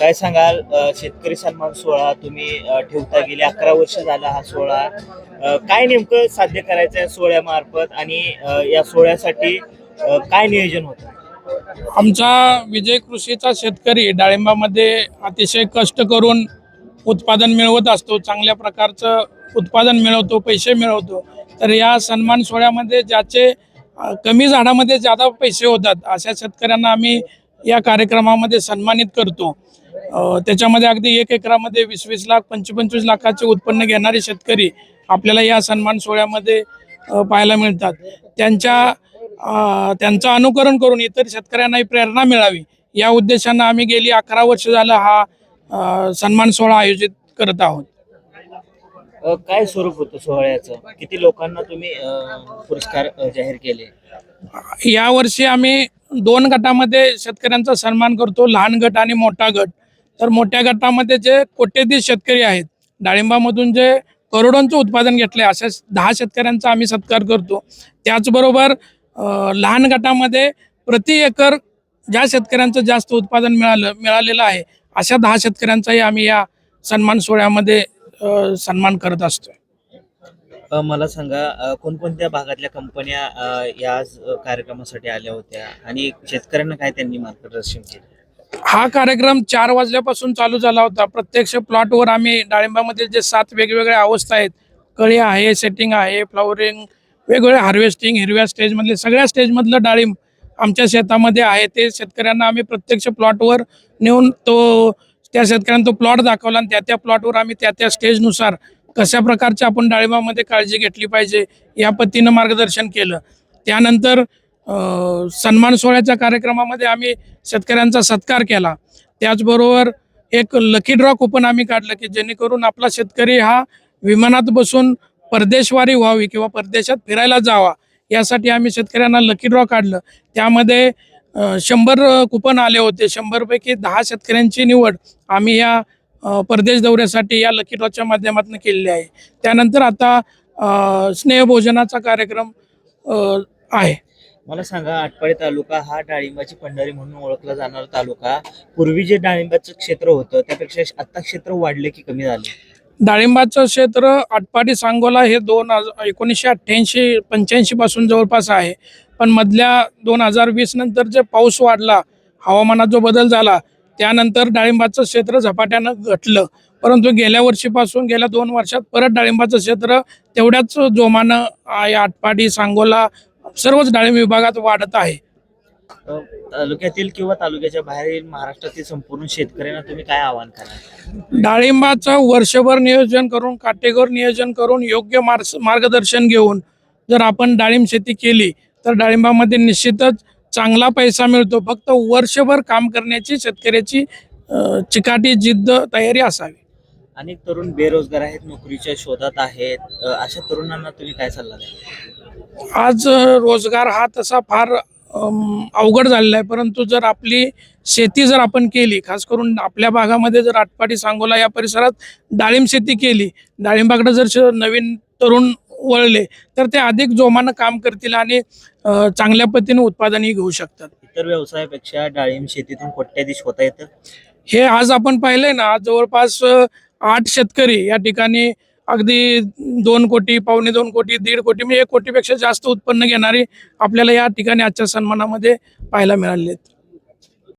काय सांगाल शेतकरी सन्मान सोहळा तुम्ही ठेवता गेले 11 वर्ष झाला हा सोहळा काय नेमकं साध्य करायचं आहे सोहळ्यामार्फत आणि या सोहळ्यासाठी काय नियोजन होतं? आमचा विजय कृषीचा शेतकरी डाळिंबामध्ये अतिशय कष्ट करून उत्पादन मिळवत असतो, चांगल्या प्रकारचं उत्पादन मिळवतो, पैसे मिळवतो. तर या सन्मान सोहळ्यामध्ये ज्याचे कमी झाडामध्ये ज्यादा पैसे होतात अशा शेतकऱ्यांना आम्ही या कार्यक्रमामध्ये सन्मानित करतो. त्याच्यामध्ये अगदी 1 एकरामध्ये 20-20 लाख 25-25 लाखाचे उत्पन्न घेणारे शेतकरी आपल्याला या सन्मान सोहळ्यामध्ये पाहायला मिळतात. त्यांचं अनुकरण करून इतर शेतकऱ्यांनाही प्रेरणा मिळावी या उद्देशानं आम्ही गेली 11 वर्ष झालं हा सन्मान सोहळा आयोजित करत आहोत. काय स्वरूप होतं सोहळ्याचं? किती लोकांना तुम्ही पुरस्कार जाहीर केले? यावर्षी आम्ही 2 गटामध्ये शेतकऱ्यांचा सन्मान करतो, लहान गट आणि मोठा गट. तर मोठ्या गटामध्ये जे कोट्यधीश शेतकरी आहेत, डाळिंबामधून जे करोडोंचं उत्पादन घेतले अशा 10 शेतकऱ्यांचा आम्ही सत्कार करतो. त्याचबरोबर लहान गटामध्ये प्रति एकर ज्या शेतकऱ्यांचं जास्त उत्पादन मिळालेलं आहे अशा 10 शेतकऱ्यांचाही आम्ही या सन्मान सोहळ्यामध्ये सन्मान करत असतो. मला सांगा कोणकोणत्या भागातल्या कंपन्या या कार्यक्रमासाठी आल्या होत्या आणि शेतकऱ्यांना काय त्यांनी मार्गदर्शन केलं? हा कार्यक्रम 4 वाजल्यापासून चालू झाला होता. प्रत्यक्ष प्लॉटवर आम्ही डाळिंबामध्ये जे 7 वेगवेगळ्या अवस्था आहेत, कळी आहे, सेटिंग आहे, फ्लॉवरिंग, वेगवेगळे हार्वेस्टिंग, हिरव्या स्टेजमधले सगळ्या स्टेजमधलं डाळिंब आमच्या शेतामध्ये आहे. ते शेतकऱ्यांना आम्ही प्रत्यक्ष प्लॉटवर नेऊन त्या शेतकऱ्यांना तो प्लॉट दाखवला आणि त्या प्लॉटवर आम्ही त्या स्टेजनुसार कशा प्रकारच्या आपण डाळिंबामध्ये काळजी घेतली पाहिजे या पद्धतीनं मार्गदर्शन केलं. त्यानंतर सन्मान सोहळ्याच्या कार्यक्रमामध्ये आम्ही शेतकऱ्यांचा सत्कार केला. त्याचबरोबर एक लकी ड्रॉ कुपन आम्ही काढलं की जेणेकरून आपला शेतकरी हा विमानात बसून परदेशवारी व्हावी किंवा परदेशात फिरायला जावा यासाठी आम्ही शेतकऱ्यांना लकी ड्रॉ काढलं. त्यामध्ये 100 कुपन आले होते. 100 पैकी 10 शेतकऱ्यांची निवड आम्ही या परदेश दौऱ्यासाठी या लकी ड्रॉच्या माध्यमातून केलेली आहे. त्यानंतर आता स्नेहभोजनाचा कार्यक्रम आहे. मला सांगा आटपाडी तालुका हा डाळिंबाची पंढरी म्हणून ओळखला जाणारा तालुका, पूर्वी जे डाळिंबाचं क्षेत्र होतं त्यापेक्षा आता क्षेत्र वाढले की कमी झाले? डाळिंबाचं क्षेत्र आटपाडी सांगोला हे 1988-85 पासून जवळपास आहे. पण मधल्या 2020 नंतर जे पाऊस वाढला, हवामानात जो बदल झाला त्यानंतर डाळिंबाचं क्षेत्र झपाट्यानं घटलं. परंतु गेल्या वर्षीपासून गेल्या 2 वर्षात परत डाळिंबाचं क्षेत्र तेवढ्याच जोमानं आटपाडी सांगोला सर्वच डाळिंब विभागात वाढत आहे. तालुक्यातील किंवा तालुक्याच्या बाहेरील महाराष्ट्रातील संपूर्ण शेतकऱ्यांना तुम्ही काय आवाहन कराल? डाळिंबाचं वर्षभर नियोजन करून, काटेकोर नियोजन करून, योग्य मार्गदर्शन घेऊन जर आपण डाळिंब शेती केली तर डाळिंबामध्ये निश्चितच चांगला पैसा मिळतो. फक्त वर्षभर काम करण्याची शेतकऱ्याची चिकाटी, जिद्द, तयारी असावी. अनेक तरुण बेरोजगार आहेत, नोकरीच्या शोधात आहेत. अशा तरुणांना तुम्ही काय सल्ला द्याल? आज रोजगार हा तसा फार अवघड झालेला आहे. परंतु जर आपली शेती जर आपण केली, खास करून आपल्या भागामध्ये जर आटपाडी सांगोला या परिसरात डाळिंब शेती केली, डाळिंबाकडे जर नवीन तरुण वळले तर ते अधिक जोमानं काम करतील आणि चांगल्या पद्धतीने उत्पादनही घेऊ शकतात. इतर व्यवसायापेक्षा डाळिंब शेतीतून कोट्याधीश होता येतं. हे आज आपण पाहिलंय ना, आज जवळपास 8 शेतकरी या ठिकाणी अगदी 2 कोटी, 2.25 कोटी, 1.5 कोटी म्हणजे 1 कोटीपेक्षा जास्त उत्पन्न घेणारी आपल्याला या ठिकाणी आजच्या सन्मानामध्ये पाहायला मिळाले आहेत.